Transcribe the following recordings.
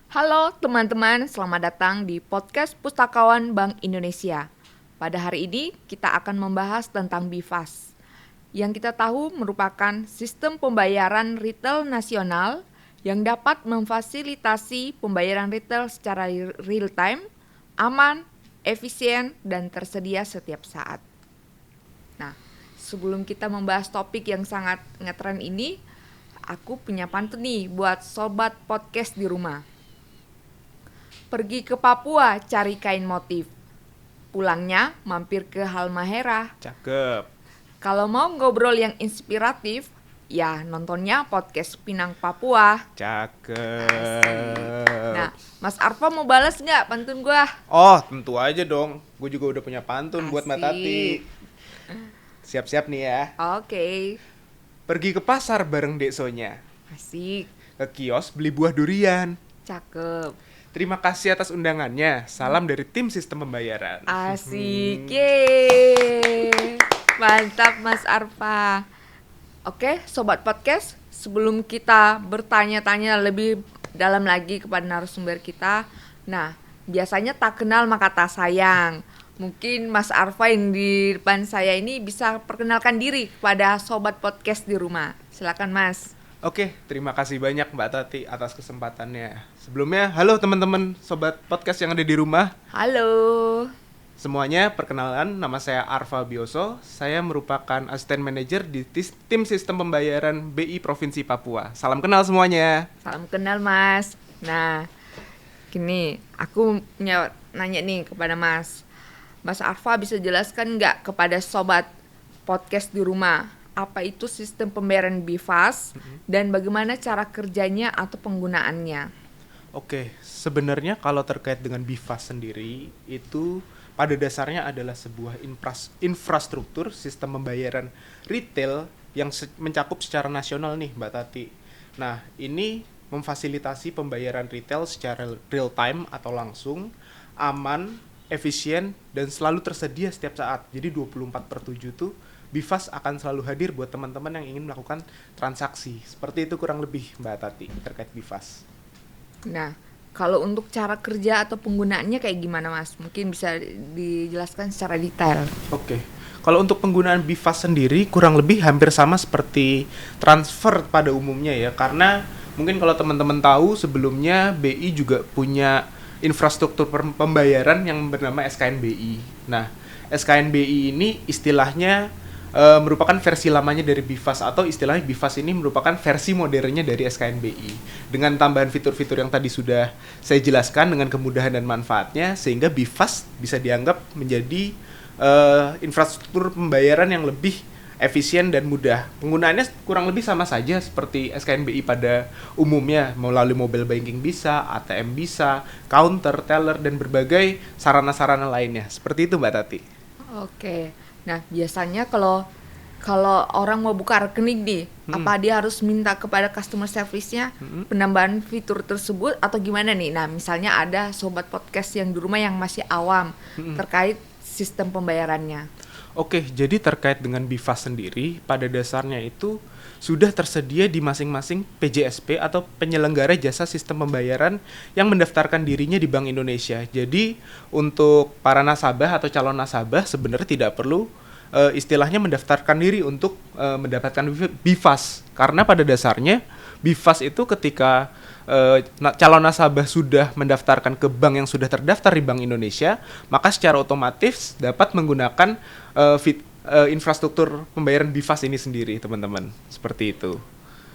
Halo teman-teman, selamat datang di podcast Pustakawan Bank Indonesia. Pada hari ini kita akan membahas tentang BIFAS. Yang kita tahu merupakan sistem pembayaran retail nasional yang dapat memfasilitasi pembayaran retail secara real time, aman, efisien, dan tersedia setiap saat. Nah, sebelum kita membahas topik yang sangat ngetren ini, aku punya pantun nih buat sobat podcast di rumah. Pergi ke Papua cari kain motif. Pulangnya mampir ke Halmahera. Cakep. Kalau mau ngobrol yang inspiratif, ya nontonnya podcast Pinang Papua. Cakep. Nah, Mas Arfa mau balas nggak pantun gua? Oh, tentu aja dong. Gue juga udah punya pantun buat Mbak Asik. Tati. Siap-siap nih ya. Oke, Pergi ke pasar bareng Deksonya. asik, Ke kios beli buah durian. cakep, Terima kasih atas undangannya. Salam dari tim sistem pembayaran. asik, yeay. Mantap Mas Arfa. Oke, sobat podcast, sebelum kita bertanya-tanya lebih dalam lagi kepada narasumber kita, nah, biasanya tak kenal maka tak sayang. Mungkin Mas Arfa yang di depan saya ini bisa perkenalkan diri kepada sobat podcast di rumah. Silakan Mas. Oke, terima kasih banyak Mbak Tati atas kesempatannya. Sebelumnya, halo teman-teman sobat podcast yang ada di rumah. Halo. Semuanya, perkenalan, nama saya Arfa Bioso. Saya merupakan asisten manajer di tim sistem pembayaran BI Provinsi Papua. Salam kenal semuanya. Salam kenal Mas. Nah, gini, aku punya nanya nih kepada Mas. Mas Arfa bisa jelaskan nggak kepada sobat podcast di rumah apa itu sistem pembayaran BIFAS dan bagaimana cara kerjanya atau penggunaannya? Oke, sebenarnya kalau terkait dengan BIFAS sendiri, itu pada dasarnya adalah sebuah infrastruktur sistem pembayaran retail yang mencakup secara nasional nih Mbak Tati. Nah, ini memfasilitasi pembayaran retail secara real time atau langsung, aman, efisien, dan selalu tersedia setiap saat. Jadi 24/7 tuh BIFAS akan selalu hadir buat teman-teman yang ingin melakukan transaksi. Seperti itu kurang lebih Mbak Tati terkait BIFAS. Nah, kalau untuk cara kerja atau penggunaannya kayak gimana Mas? Mungkin bisa dijelaskan secara detail. Oke. Kalau untuk penggunaan BIFAS sendiri kurang lebih hampir sama seperti transfer pada umumnya ya. Karena mungkin kalau teman-teman tahu sebelumnya BI juga punya infrastruktur pembayaran yang bernama SKNBI. Nah, SKNBI ini istilahnya merupakan versi lamanya dari BIFAS, atau istilahnya BIFAS ini merupakan versi modernnya dari SKNBI dengan tambahan fitur-fitur yang tadi sudah saya jelaskan dengan kemudahan dan manfaatnya, sehingga BIFAS bisa dianggap menjadi infrastruktur pembayaran yang lebih efisien dan mudah. Penggunaannya kurang lebih sama saja seperti SKNBI pada umumnya, melalui mobile banking bisa, ATM bisa, counter, teller, dan berbagai sarana-sarana lainnya. Seperti itu Mbak Tati. Oke. Nah, biasanya kalau orang mau buka rekening nih, apa dia harus minta kepada customer service-nya penambahan fitur tersebut atau gimana nih? Nah, misalnya ada sobat podcast yang di rumah yang masih awam terkait sistem pembayarannya. Oke, jadi terkait dengan BIFAS sendiri, pada dasarnya itu sudah tersedia di masing-masing PJSP atau penyelenggara jasa sistem pembayaran yang mendaftarkan dirinya di Bank Indonesia. Jadi untuk para nasabah atau calon nasabah sebenarnya tidak perlu istilahnya mendaftarkan diri untuk mendapatkan BIFAS. Karena pada dasarnya BIFAS itu ketika calon nasabah sudah mendaftarkan ke bank yang sudah terdaftar di Bank Indonesia, maka secara otomatis dapat menggunakan infrastruktur pembayaran BIFAS ini sendiri, teman-teman. Seperti itu.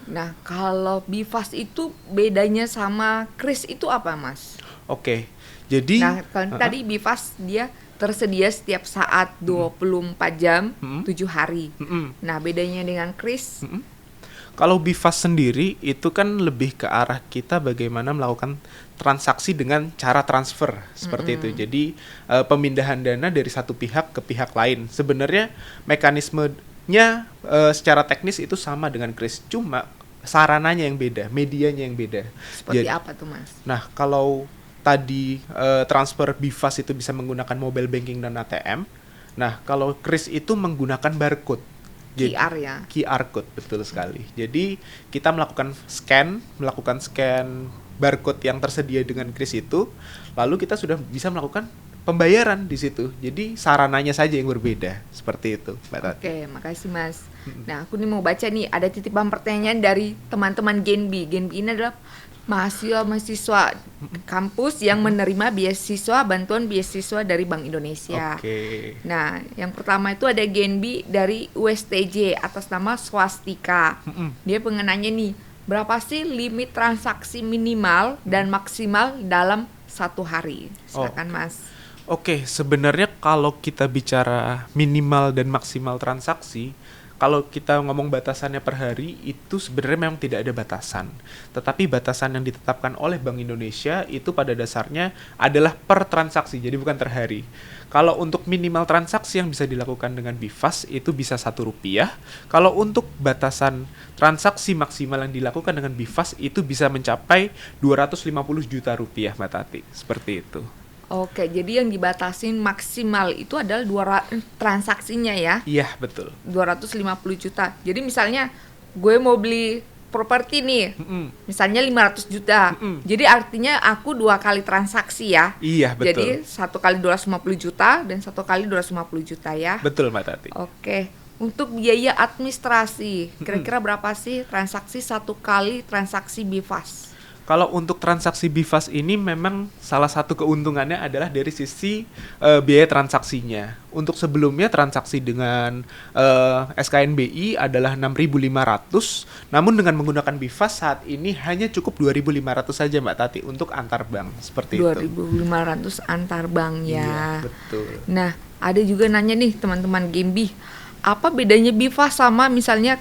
Nah, kalau BIFAS itu bedanya sama KRIS itu apa, Mas? Oke. Jadi Nah, kan tadi BIFAS dia tersedia setiap saat 24 jam, 7 hari. Nah, bedanya dengan KRIS? Kalau BIFAS sendiri itu kan lebih ke arah kita bagaimana melakukan transaksi dengan cara transfer seperti itu. Jadi pemindahan dana dari satu pihak ke pihak lain. Sebenarnya mekanismenya secara teknis itu sama dengan KRIS, cuma sarananya yang beda, medianya yang beda. Seperti apa tuh, Mas? Nah, kalau tadi transfer BIFAS itu bisa menggunakan mobile banking dan ATM. Nah, kalau KRIS itu menggunakan barcode. QR ya? QR code, betul sekali. Jadi kita melakukan scan barcode yang tersedia dengan kris itu, lalu kita sudah bisa melakukan pembayaran di situ. Jadi sarananya saja yang berbeda, seperti itu, Mbak Tati. Oke, makasih Mas. Nah, aku nih mau baca nih, ada titipan pertanyaan dari teman-teman Genbi. Genbi ini adalah mahasiswa kampus yang menerima bantuan beasiswa dari Bank Indonesia. Oke. Nah, yang pertama itu ada Genbi dari USTJ atas nama Swastika. Dia pengenanya nih, berapa sih limit transaksi minimal dan maksimal dalam satu hari? Silakan Mas. Oke, sebenarnya kalau kita bicara minimal dan maksimal transaksi, kalau kita ngomong batasannya per hari, itu sebenarnya memang tidak ada batasan. Tetapi batasan yang ditetapkan oleh Bank Indonesia itu pada dasarnya adalah per transaksi, jadi bukan per hari. Kalau untuk minimal transaksi yang bisa dilakukan dengan BIFAS itu bisa Rp1. Kalau untuk batasan transaksi maksimal yang dilakukan dengan BIFAS itu bisa mencapai Rp250 juta, Mbak Tati. Seperti itu. Oke, jadi yang dibatasin maksimal itu adalah transaksinya ya? Iya, betul. 250 juta. Jadi misalnya gue mau beli properti nih, misalnya 500 juta. Jadi artinya aku 2 kali transaksi ya? Iya, betul. Jadi 1 kali 250 juta dan 1 kali 250 juta ya? Betul, Mbak Tati. Oke. Untuk biaya administrasi, kira-kira berapa sih transaksi 1 kali transaksi BIFAS? Kalau untuk transaksi BIFAS ini memang salah satu keuntungannya adalah dari sisi biaya transaksinya. Untuk sebelumnya transaksi dengan SKNBI adalah 6.500, namun dengan menggunakan BIFAS saat ini hanya cukup 2.500 saja, Mbak Tati, untuk antar bank, seperti 2.500 antar bank ya. Iya, betul. Nah, ada juga nanya nih teman-teman Gembi, apa bedanya BIFAS sama misalnya,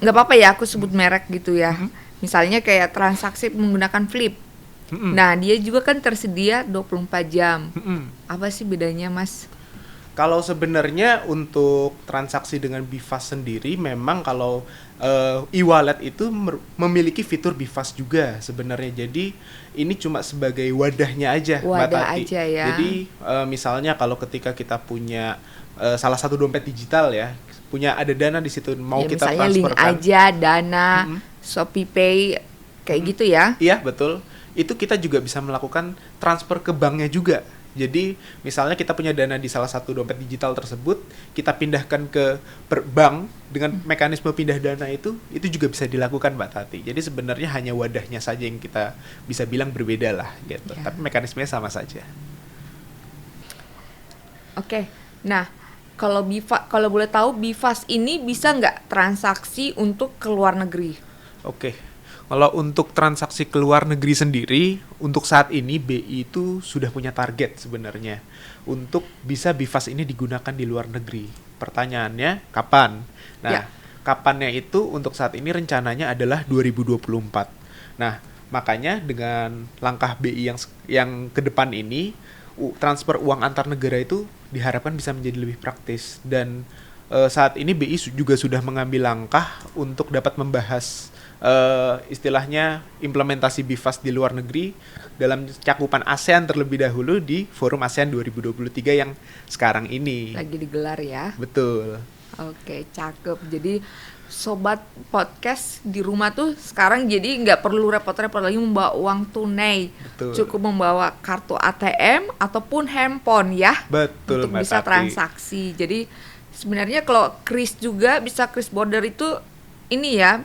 nggak apa-apa ya aku sebut merek gitu ya. Misalnya kayak transaksi menggunakan Flip. Nah, dia juga kan tersedia 24 jam. Apa sih bedanya, Mas? Kalau sebenarnya untuk transaksi dengan BIFAS sendiri, memang kalau e-wallet itu memiliki fitur BIFAS juga sebenarnya. Jadi ini cuma sebagai wadahnya aja, Mbak Tati. Aja ya. Jadi misalnya kalau ketika kita punya salah satu dompet digital ya, punya ada dana di situ, mau ya, kita misalnya transferkan. link aja, Dana, ShopeePay, kayak gitu ya. Iya, betul. Itu kita juga bisa melakukan transfer ke banknya juga. Jadi misalnya kita punya dana di salah satu dompet digital tersebut, kita pindahkan ke bank dengan mekanisme pindah dana itu juga bisa dilakukan, Mbak Tati. Jadi sebenarnya hanya wadahnya saja yang kita bisa bilang berbeda lah gitu. Ya. Tapi mekanismenya sama saja. Oke. Nah, kalau boleh tahu BIFAS ini bisa nggak transaksi untuk ke luar negeri? Oke. Kalau untuk transaksi ke luar negeri sendiri, untuk saat ini BI itu sudah punya target sebenarnya untuk bisa BIFAS ini digunakan di luar negeri. Pertanyaannya, kapan? Nah, kapannya itu untuk saat ini rencananya adalah 2024. Nah, makanya dengan langkah BI yang ke depan ini, transfer uang antar negara itu diharapkan bisa menjadi lebih praktis. Dan saat ini BI juga sudah mengambil langkah untuk dapat membahas istilahnya implementasi BIFAS di luar negeri dalam cakupan ASEAN terlebih dahulu di Forum ASEAN 2023 yang sekarang ini lagi digelar ya. Betul. Oke, cakep. Jadi sobat podcast di rumah tuh sekarang jadi nggak perlu repot-repot lagi membawa uang tunai. Betul. Cukup membawa kartu ATM ataupun handphone ya. Betul, untuk bisa transaksi. Jadi sebenarnya kalau kris juga bisa kris border itu ini ya,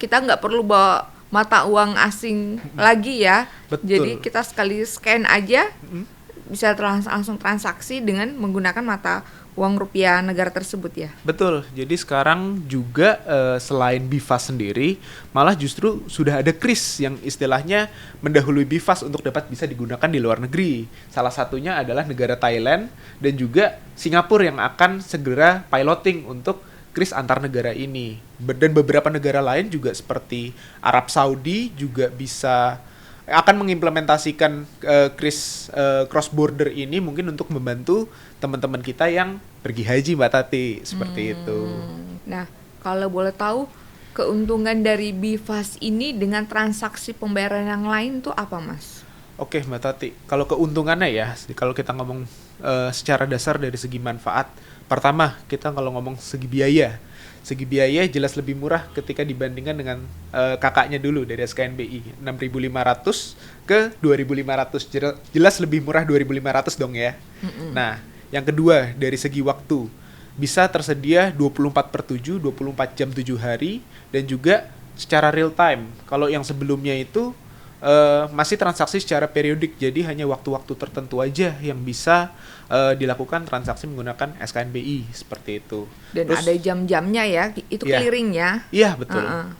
kita nggak perlu bawa mata uang asing lagi ya. Betul. Jadi kita sekali scan aja bisa langsung transaksi dengan menggunakan mata uang rupiah negara tersebut ya. Betul. Jadi sekarang juga selain BIFAS sendiri, malah justru sudah ada kris yang istilahnya mendahului BIFAS untuk dapat bisa digunakan di luar negeri. Salah satunya adalah negara Thailand dan juga Singapura yang akan segera piloting untuk kris antar negara ini. Dan beberapa negara lain juga seperti Arab Saudi juga akan mengimplementasikan kris cross border ini mungkin untuk membantu teman-teman kita yang pergi haji, Mbak Tati, seperti itu. Nah, kalau boleh tahu keuntungan dari BIFAS ini dengan transaksi pembayaran yang lain tuh apa, Mas? Oke, Mbak Tati, kalau keuntungannya ya, kalau kita ngomong secara dasar dari segi manfaat, Pertama, kita kalau ngomong segi biaya. Segi biaya jelas lebih murah ketika dibandingkan dengan kakaknya dulu dari SKNBI. 6.500 ke 2.500. Jelas lebih murah 2.500 dong ya. Nah, yang kedua dari segi waktu. Bisa tersedia 24/7, 24 jam 7 hari, dan juga secara real time. Kalau yang sebelumnya itu masih transaksi secara periodik, jadi hanya waktu-waktu tertentu aja yang bisa dilakukan transaksi menggunakan SKNBI seperti itu. Dan Terus, ada jam-jamnya ya, itu iya. clearingnya. Iya,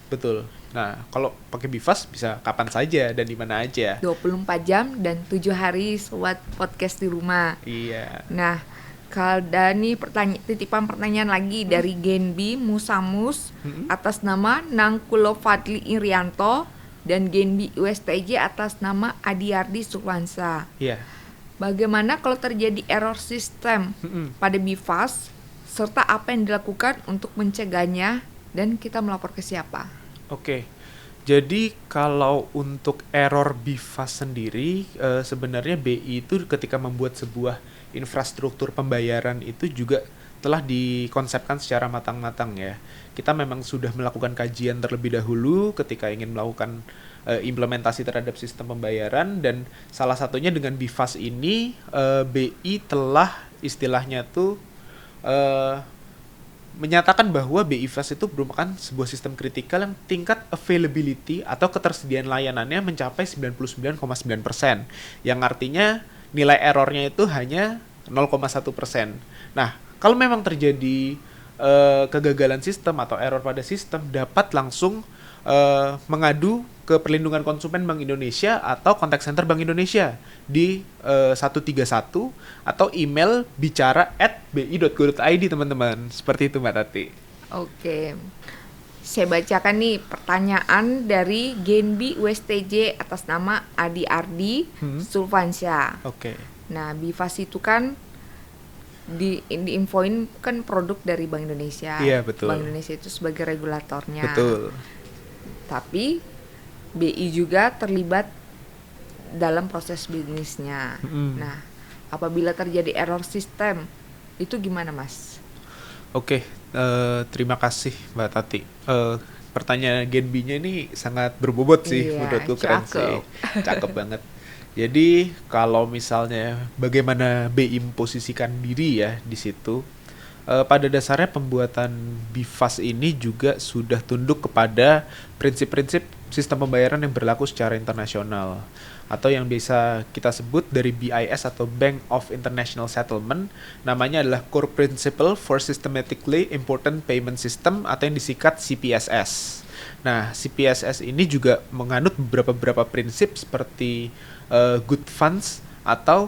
betul. Nah, kalau pakai Bifast bisa kapan saja dan di mana aja. 24 jam dan 7 hari sobat podcast di rumah. Iya. Nah, kalau Dani titipan pertanyaan lagi dari Genbi Musamus atas nama Nangkulo Fadli Irianto dan Genbi USTJ atas nama Adiardi Sukwansa. Iya. Bagaimana kalau terjadi error sistem pada Bifast serta apa yang dilakukan untuk mencegahnya dan kita melapor ke siapa? Oke. Jadi kalau untuk error Bifast sendiri sebenarnya BI itu ketika membuat sebuah infrastruktur pembayaran itu juga telah dikonsepkan secara matang-matang ya. Kita memang sudah melakukan kajian terlebih dahulu ketika ingin melakukan implementasi terhadap sistem pembayaran, dan salah satunya dengan Bifast ini BI telah istilahnya tuh menyatakan bahwa BI Fast itu merupakan sebuah sistem kritikal yang tingkat availability atau ketersediaan layanannya mencapai 99,9%, yang artinya nilai errornya itu hanya 0,1%. Nah, kalau memang terjadi kegagalan sistem atau error pada sistem, dapat langsung mengadu ke Perlindungan Konsumen Bank Indonesia atau Contact Center Bank Indonesia di 131 atau email bicara@bi.go.id teman-teman. Seperti itu Mbak Tati. Oke. Saya bacakan nih pertanyaan dari Genbi USTJ atas nama Adi Ardi Sulfansyah. Oke. Nah, Bifast itu kan diinfoin kan produk dari Bank Indonesia. Iya, betul. Bank Indonesia itu sebagai regulatornya. Betul. Tapi BI juga terlibat dalam proses bisnisnya. Nah, apabila terjadi error sistem, itu gimana, Mas? Oke, terima kasih Mbak Tati. Pertanyaan Genbi-nya ini sangat berbobot sih, Iya, menurutku keren cakep. sih, cakep banget. Jadi kalau misalnya bagaimana BI memposisikan diri ya di situ, pada dasarnya pembuatan Bifast ini juga sudah tunduk kepada prinsip-prinsip sistem pembayaran yang berlaku secara internasional, atau yang bisa kita sebut dari BIS atau Bank of International Settlement, namanya adalah Core Principle for Systematically Important Payment System atau yang disingkat CPSS. Nah, CPSS ini juga menganut beberapa prinsip seperti good funds atau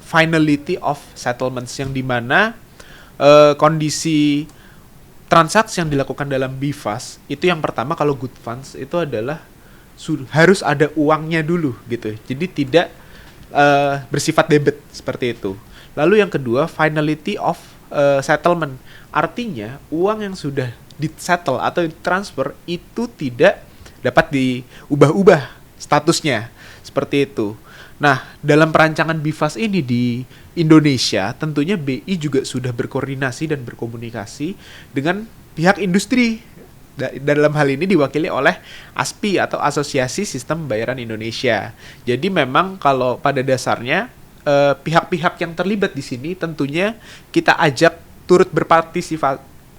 finality of settlements, yang dimana kondisi transaksi yang dilakukan dalam Bifast itu yang pertama, kalau good funds itu adalah harus ada uangnya dulu gitu, jadi tidak bersifat debit seperti itu. Lalu yang kedua, finality of settlement, artinya uang yang sudah disettle atau transfer itu tidak dapat diubah-ubah statusnya seperti itu. Nah, dalam perancangan Bifast ini di Indonesia, tentunya BI juga sudah berkoordinasi dan berkomunikasi dengan pihak industri. Dalam hal ini diwakili oleh ASPI atau Asosiasi Sistem Pembayaran Indonesia. Jadi memang kalau pada dasarnya pihak-pihak yang terlibat di sini tentunya kita ajak turut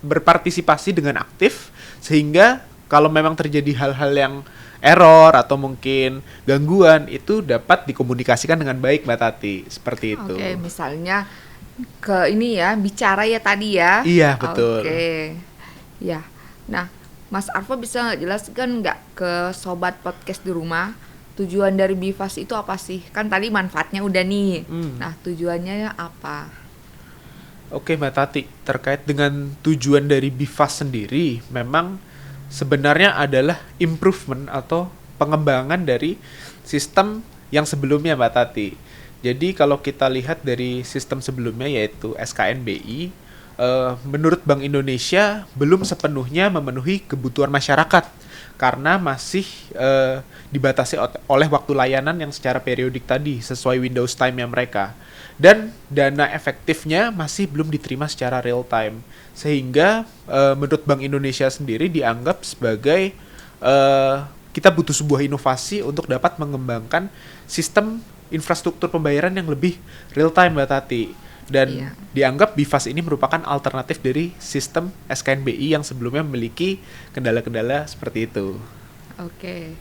berpartisipasi dengan aktif, sehingga kalau memang terjadi hal-hal yang error atau mungkin gangguan itu dapat dikomunikasikan dengan baik Mbak Tati, seperti itu. Oke, misalnya ke ini ya, bicara ya tadi ya. Iya, betul. Oke. Ya. Nah, Mas Arfa bisa jelaskan nggak ke sobat podcast di rumah tujuan dari Bifast itu apa sih? Kan tadi manfaatnya udah nih. Nah, tujuannya apa? Oke Mbak Tati, terkait dengan tujuan dari Bifast sendiri, memang sebenarnya adalah improvement atau pengembangan dari sistem yang sebelumnya Mbak Tati. Jadi kalau kita lihat dari sistem sebelumnya yaitu SKNBI, menurut Bank Indonesia belum sepenuhnya memenuhi kebutuhan masyarakat karena masih dibatasi oleh waktu layanan yang secara periodik tadi sesuai Windows time-nya mereka. Dan dana efektifnya masih belum diterima secara real time. Sehingga menurut Bank Indonesia sendiri dianggap sebagai kita butuh sebuah inovasi untuk dapat mengembangkan sistem infrastruktur pembayaran yang lebih real time, Mbak Tati. Dan dianggap BIFAS ini merupakan alternatif dari sistem SKNBI yang sebelumnya memiliki kendala-kendala seperti itu. Oke.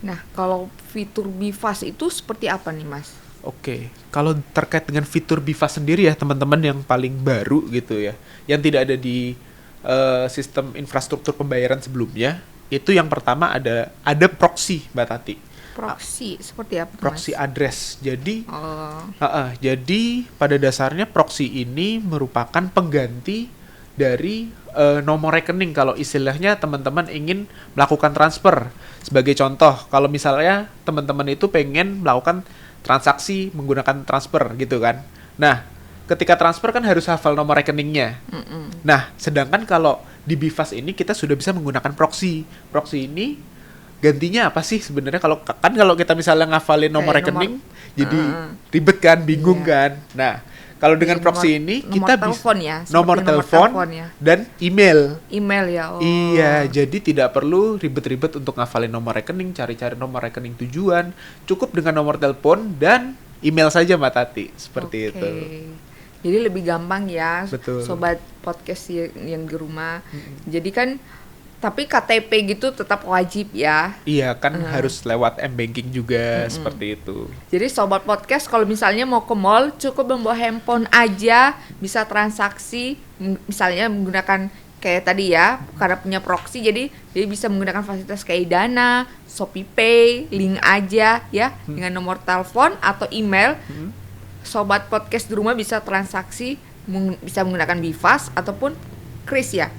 Nah, kalau fitur BIFAS itu seperti apa nih, Mas? Oke, kalau terkait dengan fitur BIFAS sendiri ya teman-teman yang paling baru gitu ya, yang tidak ada di sistem infrastruktur pembayaran sebelumnya, itu yang pertama ada proxy, Mbak Tati. Proxy seperti apa, Proxy Mas? address. Jadi, jadi pada dasarnya proxy ini merupakan pengganti dari nomor rekening kalau istilahnya teman-teman ingin melakukan transfer. Sebagai contoh, kalau misalnya teman-teman itu pengen melakukan transaksi menggunakan transfer gitu kan. Nah, ketika transfer kan harus hafal nomor rekeningnya. Nah, sedangkan kalau di BIFAS ini kita sudah bisa menggunakan proxy. Proxy ini gantinya apa sih sebenarnya? Kalau kita misalnya ngafalin nomor rekening, jadi ribet kan, bingung kan. Nah, kalau dengan proxy ini kita bisa nomor telepon ya, dan email. Email ya. Oh. Iya, jadi tidak perlu ribet-ribet untuk ngafalin nomor rekening, cari-cari nomor rekening tujuan. Cukup dengan nomor telepon dan email saja, Mbak Tati. Seperti itu. Jadi lebih gampang ya. Betul. Sobat podcast yang di rumah. Jadi kan tapi KTP gitu tetap wajib ya. Iya, kan harus lewat M-Banking juga, seperti itu. Jadi sobat podcast kalau misalnya mau ke mall, cukup membawa handphone aja, bisa transaksi, misalnya menggunakan kayak tadi ya, karena punya proxy, jadi dia bisa menggunakan fasilitas kayak Dana, ShopeePay, link aja ya, dengan nomor telepon atau email. Sobat podcast di rumah bisa transaksi, bisa menggunakan BIFAS ataupun Kris ya.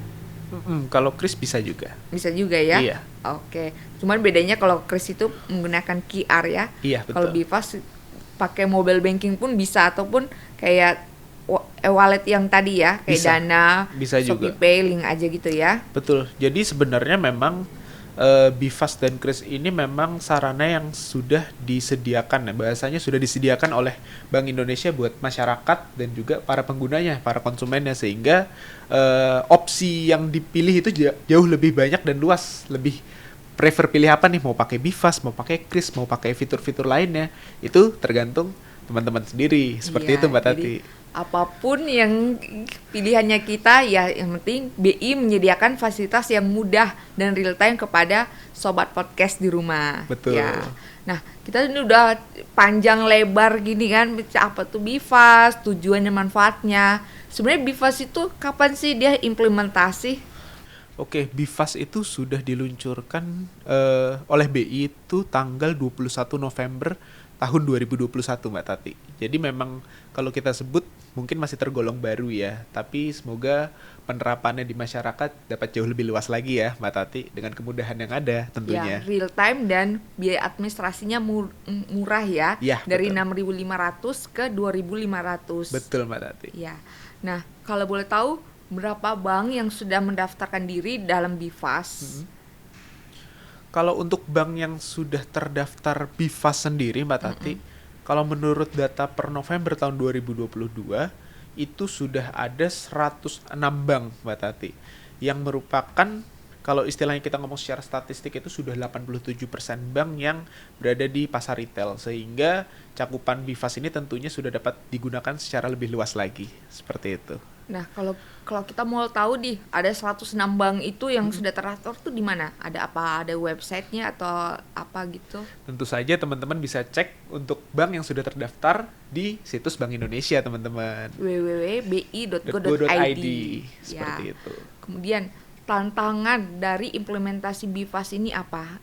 Kalau Kris bisa juga. Bisa juga ya? Iya. Oke. Cuman bedanya kalau Kris itu menggunakan QR ya. Iya, betul. Kalau BIFAS pakai mobile banking pun bisa, ataupun kayak wallet yang tadi ya, kayak bisa. Dana, bisa juga. ShopeePay, link aja gitu ya. Betul. Jadi sebenarnya memang BIFAS dan Kris ini memang sarana yang sudah disediakan, bahasanya sudah disediakan oleh Bank Indonesia buat masyarakat dan juga para penggunanya, para konsumennya, sehingga opsi yang dipilih itu jauh lebih banyak dan luas. Lebih prefer pilih apa nih, mau pakai BIFAS, mau pakai Kris, mau pakai fitur-fitur lainnya, itu tergantung teman-teman sendiri. Seperti itu, Mbak Tati. Apapun yang pilihannya kita, ya yang penting BI menyediakan fasilitas yang mudah dan real time kepada sobat podcast di rumah. Betul. Ya. Nah, kita ini udah panjang lebar gini kan, apa tuh BIFAS, tujuannya, manfaatnya. Sebenarnya BIFAS itu kapan sih dia implementasi? Oke, BIFAS itu sudah diluncurkan oleh BI itu tanggal 21 November tahun 2021, Mbak Tati. Jadi memang kalau kita sebut mungkin masih tergolong baru ya, tapi semoga penerapannya di masyarakat dapat jauh lebih luas lagi ya, Mbak Tati, dengan kemudahan yang ada tentunya. Ya, real time dan biaya administrasinya murah ya, dari 6.500 ke 2.500. Betul, Mbak Tati. Ya. Nah, kalau boleh tahu berapa bank yang sudah mendaftarkan diri dalam BIFAS? Kalau untuk bank yang sudah terdaftar BIFAS sendiri, Mbak Tati, kalau menurut data per November tahun 2022, itu sudah ada 106 bank, Mbak Tati, yang merupakan, kalau istilahnya kita ngomong secara statistik, itu sudah 87% bank yang berada di pasar retail, sehingga cakupan BIFAS ini tentunya sudah dapat digunakan secara lebih luas lagi, seperti itu. Nah, kalau kita mau tahu nih, ada 106 bank itu yang sudah terdaftar tuh di mana? Ada apa? Ada websitenya atau apa gitu? Tentu saja teman-teman bisa cek untuk bank yang sudah terdaftar di situs Bank Indonesia, teman-teman. www.bi.go.id. Seperti itu. Kemudian tantangan dari implementasi BIFAS ini apa?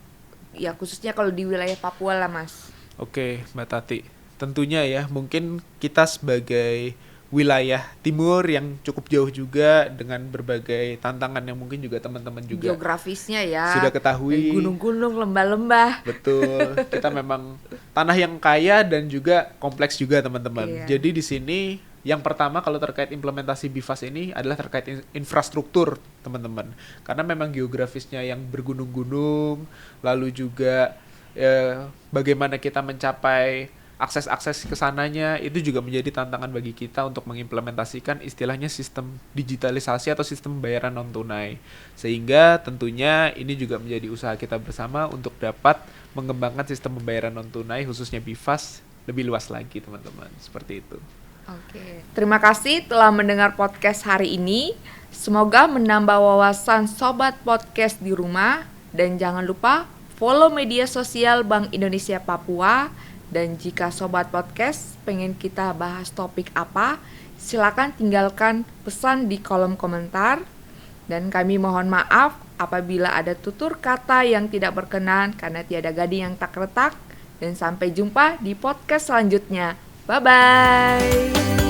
Ya khususnya kalau di wilayah Papua lah, Mas. Oke, Mbak Tati. Tentunya ya, mungkin kita sebagai wilayah timur yang cukup jauh juga dengan berbagai tantangan yang mungkin juga teman-teman juga geografisnya ya sudah ketahui, gunung-gunung, lembah-lembah. Betul, kita memang tanah yang kaya dan juga kompleks juga, teman-teman. Jadi di sini Yang pertama kalau terkait implementasi BIFAS ini adalah terkait infrastruktur, teman-teman. Karena memang geografisnya yang bergunung-gunung, lalu juga bagaimana kita mencapai akses-akses ke sananya, itu juga menjadi tantangan bagi kita untuk mengimplementasikan istilahnya sistem digitalisasi atau sistem pembayaran non-tunai. Sehingga tentunya ini juga menjadi usaha kita bersama untuk dapat mengembangkan sistem pembayaran non-tunai khususnya BIFAS lebih luas lagi, teman-teman. Seperti itu. Oke, terima kasih telah mendengar podcast hari ini. Semoga menambah wawasan sobat podcast di rumah, dan jangan lupa follow media sosial Bank Indonesia Papua. Dan jika sobat podcast pengen kita bahas topik apa, silakan tinggalkan pesan di kolom komentar. Dan kami mohon maaf apabila ada tutur kata yang tidak berkenan karena tiada gading yang tak retak. Dan sampai jumpa di podcast selanjutnya. Bye-bye.